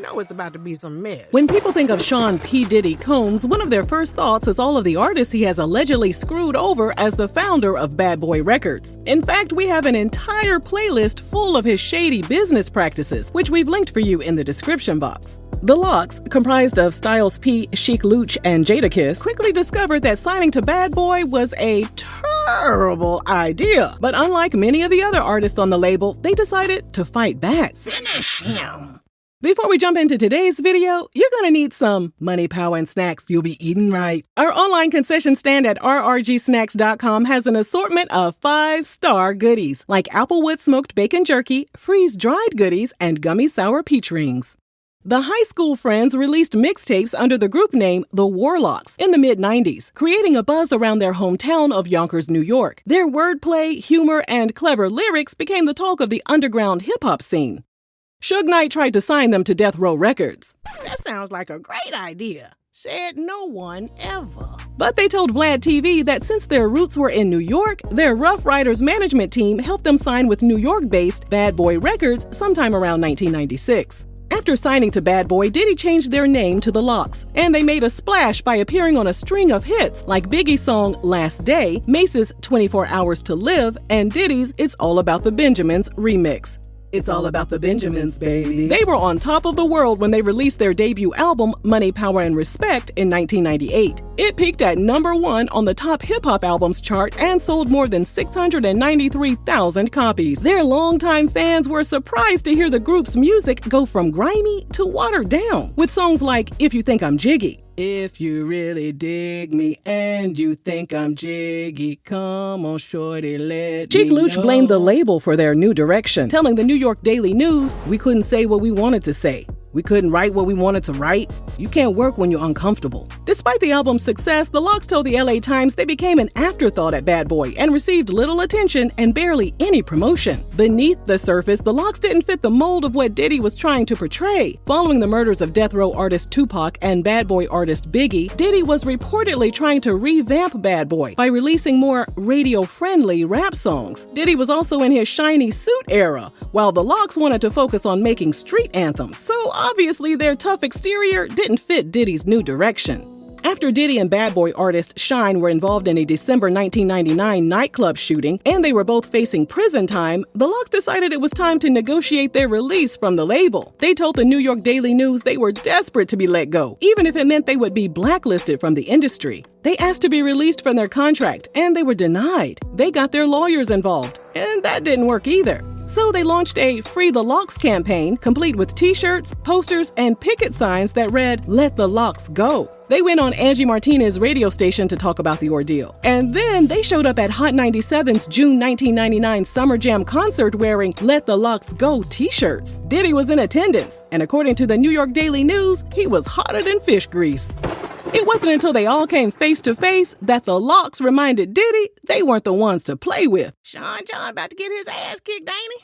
know it's about to be some mess. When people think of Sean P. Diddy Combs, one of their first thoughts is all of the artists he has allegedly screwed over as the founder of Bad Boy Records. In fact, we have an entire playlist full of his shady business practices, which we've linked for you in the description box. The Lox, comprised of Styles P, Chic Luch, and Jadakiss, quickly discovered that signing to Bad Boy was a terrible idea. But unlike many of the other artists on the label, they decided to fight back. Finish him. Before we jump into today's video, you're gonna need some money, power, and snacks you'll be eating right. Our online concession stand at rrgsnacks.com has an assortment of 5-star goodies, like Applewood smoked bacon jerky, freeze-dried goodies, and gummy sour peach rings. The high school friends released mixtapes under the group name The Warlocks in the mid-90s, creating a buzz around their hometown of Yonkers, New York. Their wordplay, humor, and clever lyrics became the talk of the underground hip-hop scene. Suge Knight tried to sign them to Death Row Records. That sounds like a great idea. Said no one ever. But they told Vlad TV that since their roots were in New York, their Rough Riders management team helped them sign with New York-based Bad Boy Records sometime around 1996. After signing to Bad Boy, Diddy changed their name to The Lox, and they made a splash by appearing on a string of hits like Biggie's song Last Day, Mace's 24 Hours to Live, and Diddy's It's All About the Benjamins remix. It's all about the Benjamins, baby. They were on top of the world when they released their debut album, Money, Power, and Respect, in 1998. It peaked at #1 on the top hip-hop albums chart and sold more than 693,000 copies. Their longtime fans were surprised to hear the group's music go from grimy to watered down, with songs like If You Think I'm Jiggy, If You Really Dig Me and You Think I'm Jiggy, Come on shorty, let Chic me Luch know. blamed the label for their new direction, telling the New York Daily News, "We couldn't say what we wanted to say. We couldn't write what we wanted to write. You can't work when you're uncomfortable." Despite the album's success, the Lox told the LA Times they became an afterthought at Bad Boy and received little attention and barely any promotion. Beneath the surface, the Lox didn't fit the mold of what Diddy was trying to portray. Following the murders of Death Row artist Tupac and Bad Boy artist Biggie, Diddy was reportedly trying to revamp Bad Boy by releasing more radio-friendly rap songs. Diddy was also in his shiny suit era, while the Lox wanted to focus on making street anthems. So obviously, their tough exterior didn't fit Diddy's new direction. After Diddy and Bad Boy artist Shyne were involved in a December 1999 nightclub shooting, and they were both facing prison time, the Lox decided it was time to negotiate their release from the label. They told the New York Daily News they were desperate to be let go, even if it meant they would be blacklisted from the industry. They asked to be released from their contract, and they were denied. They got their lawyers involved, and that didn't work either. So they launched a Free the Lox campaign, complete with t-shirts, posters, and picket signs that read, "Let the Lox go." They went on Angie Martinez's radio station to talk about the ordeal. And then they showed up at Hot 97's June 1999 Summer Jam concert wearing "Let the Lox Go" t-shirts. Diddy was in attendance, and according to the New York Daily News, he was hotter than fish grease. It wasn't until they all came face to face that the Lox reminded Diddy they weren't the ones to play with. Sean John about to get his ass kicked, ain't he?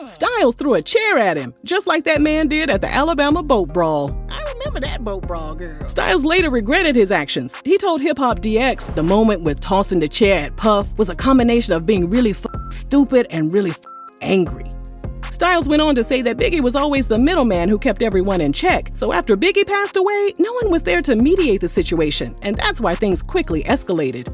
Styles threw a chair at him, just like that man did at the Alabama boat brawl. I remember that boat brawl, girl. Styles later regretted his actions. He told Hip Hop DX the moment with tossing the chair at Puff was a combination of being really stupid and really angry. Styles went on to say that Biggie was always the middleman who kept everyone in check. So after Biggie passed away, no one was there to mediate the situation, and that's why things quickly escalated.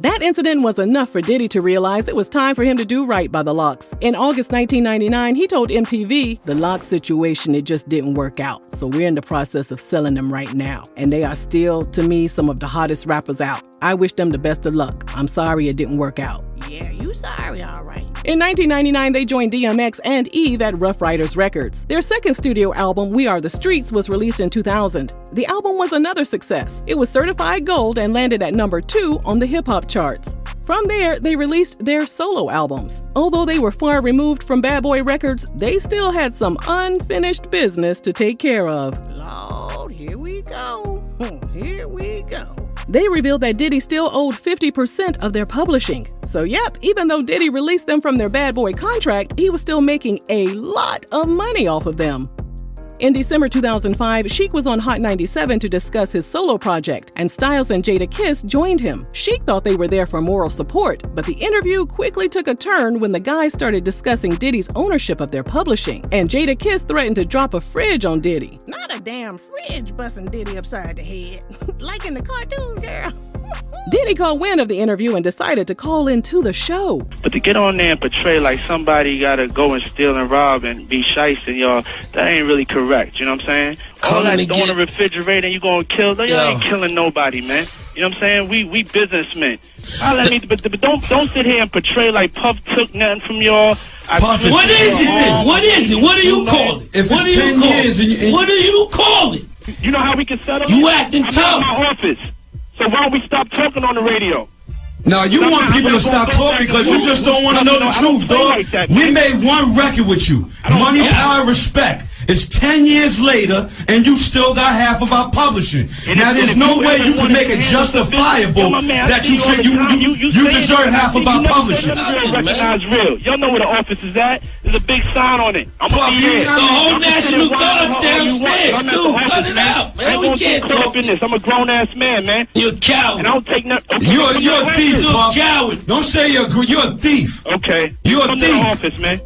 That incident was enough for Diddy to realize it was time for him to do right by the Lox. In August 1999, he told MTV, "The Lox situation, it just didn't work out, so we're in the process of selling them right now. And they are still, to me, some of the hottest rappers out. I wish them the best of luck. I'm sorry it didn't work out." Yeah, you sorry, all right. In 1999, they joined DMX and Eve at Rough Riders Records. Their second studio album, We Are the Streets, was released in 2000. The album was another success. It was certified gold and landed at #2 on the hip-hop charts. From there, they released their solo albums. Although they were far removed from Bad Boy Records, they still had some unfinished business to take care of. Lord, here we go. Here we go. They revealed that Diddy still owed 50% of their publishing. So yep, even though Diddy released them from their Bad Boy contract, he was still making a lot of money off of them. In December 2005, Sheik was on Hot 97 to discuss his solo project, and Styles and Jadakiss joined him. Sheik thought they were there for moral support, but the interview quickly took a turn when the guys started discussing Diddy's ownership of their publishing, and Jadakiss threatened to drop a fridge on Diddy. Not a damn fridge busting Diddy upside the head, like in the cartoon, girl. Diddy caught wind of the interview and decided to call into the show. But to get on there and portray like somebody gotta go and steal and rob and be shysting, y'all, that ain't really correct. You know what I'm saying? All that throwing the refrigerator and you gonna kill, you ain't killing nobody, man. You know what I'm saying? We businessmen. But don't sit here and portray like Puff took nothing from y'all. Puff, what is it? What is it? What do you call it? If it's 10 years, what do you call it? You know how we can settle? You acting tough. I'm in my office. So why don't we stop talking on the radio? No, you want people to stop talking because you just don't want to know the truth, dog. We made one record with you. Money, Power, Respect. It's 10 years later, and you still got half of our publishing. Now, there's no way you can make it justifiable that you said you deserve half of our publishing. Recognize real. Y'all know where the office is at. There's a big sign on it. I'm gonna be here. The whole National Guard's downstairs, too. Cut it out, man. We can't talk in this. I'm a grown-ass man, man. You're a coward. And I don't take nothing. You're a thief, Puff. You're a coward. Don't say you're a thief. Okay. You're a Come to thief. the office, man.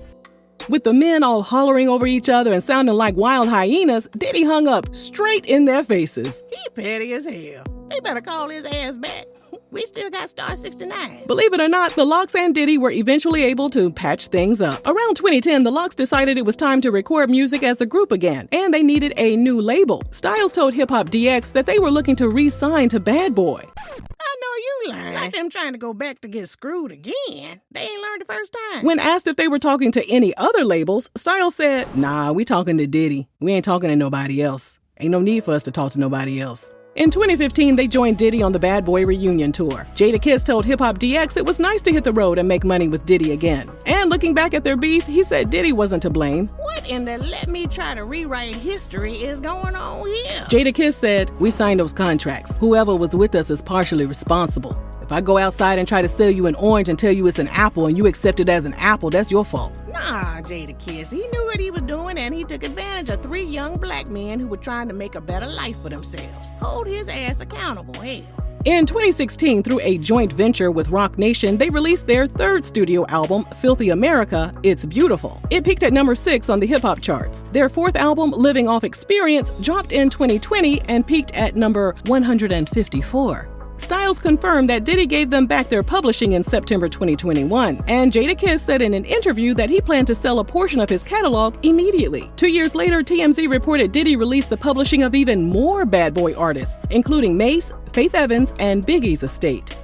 With the men all hollering over each other and sounding like wild hyenas, Diddy hung up straight in their faces. He petty as hell. They better call his ass back. We still got Star 69. Believe it or not, the Lox and Diddy were eventually able to patch things up. Around 2010, the Lox decided it was time to record music as a group again, and they needed a new label. Styles told Hip Hop DX that they were looking to re-sign to Bad Boy. I know you lying. Like them trying to go back to get screwed again. They ain't learned the first time. When asked if they were talking to any other labels, Styles said, "Nah, we talking to Diddy. We ain't talking to nobody else. Ain't no need for us to talk to nobody else." In 2015, they joined Diddy on the Bad Boy reunion tour. Jadakiss told Hip Hop DX it was nice to hit the road and make money with Diddy again. And looking back at their beef, he said Diddy wasn't to blame. What in the let me try to rewrite history is going on here? Jadakiss said, "We signed those contracts. Whoever was with us is partially responsible. If I go outside and try to sell you an orange and tell you it's an apple and you accept it as an apple, that's your fault." Nah, Jadakiss, he knew what he was doing and he took advantage of 3 young black men who were trying to make a better life for themselves. Hold his ass accountable, hell. In 2016, through a joint venture with Roc Nation, they released their 3rd studio album, Filthy America, It's Beautiful. It peaked at number 6 on the hip-hop charts. Their 4th album, Living Off Experience, dropped in 2020 and peaked at number 154. Styles confirmed that Diddy gave them back their publishing in September 2021, and Jadakiss said in an interview that he planned to sell a portion of his catalog immediately. 2 years later, TMZ reported Diddy released the publishing of even more Bad Boy artists, including Mace, Faith Evans, and Biggie's estate.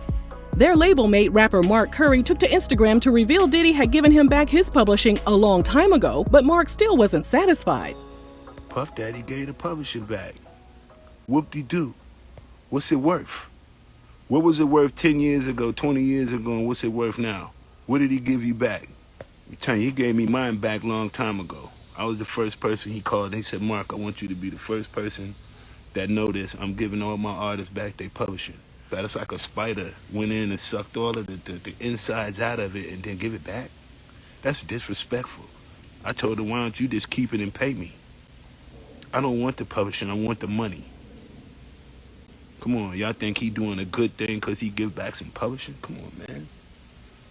Their label mate, rapper Mark Curry, took to Instagram to reveal Diddy had given him back his publishing a long time ago, but Mark still wasn't satisfied. Puff Daddy gave the publishing back. Whoop-de-doo. What's it worth? What was it worth 10 years ago, 20 years ago, and what's it worth now? What did he give you back? I'm telling you, he gave me mine back a long time ago. I was the first person he called. He said, "Mark, I want you to be the first person that know this. I'm giving all my artists back their publishing." That's like a spider went in and sucked all of the insides out of it and then give it back. That's disrespectful. I told him, "Why don't you just keep it and pay me? I don't want the publishing, I want the money." Come on, y'all think he doing a good thing because he give back some publishing? Come on, man.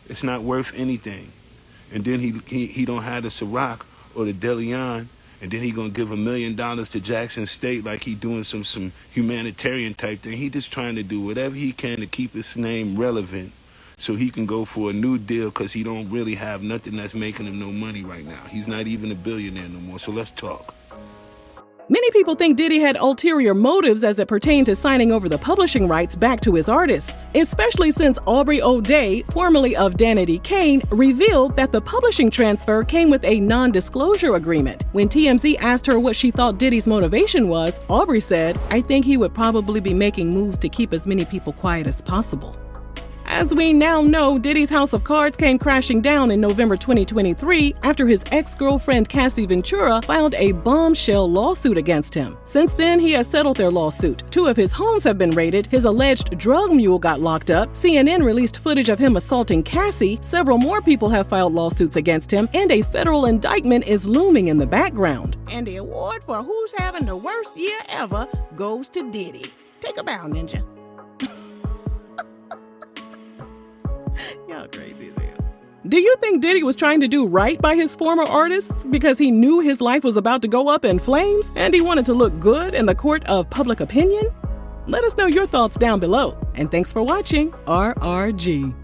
It's not worth anything. And then he don't have the Ciroc or the DeLeon, and then he gonna give $1 million to Jackson State like he doing some humanitarian type thing. He just trying to do whatever he can to keep his name relevant so he can go for a new deal because he don't really have nothing that's making him no money right now. He's not even a billionaire no more, so let's talk. Many people think Diddy had ulterior motives as it pertained to signing over the publishing rights back to his artists, especially since Aubrey O'Day, formerly of Danity Kane, revealed that the publishing transfer came with a non-disclosure agreement. When TMZ asked her what she thought Diddy's motivation was, Aubrey said, "I think he would probably be making moves to keep as many people quiet as possible." As we now know, Diddy's house of cards came crashing down in November 2023 after his ex-girlfriend Cassie Ventura filed a bombshell lawsuit against him. Since then, he has settled their lawsuit. 2 of his homes have been raided, his alleged drug mule got locked up, CNN released footage of him assaulting Cassie, several more people have filed lawsuits against him, and a federal indictment is looming in the background. And the award for who's having the worst year ever goes to Diddy. Take a bow, Ninja. Y'all crazy as hell. Do you think Diddy was trying to do right by his former artists because he knew his life was about to go up in flames and he wanted to look good in the court of public opinion? Let us know your thoughts down below. And thanks for watching RRG.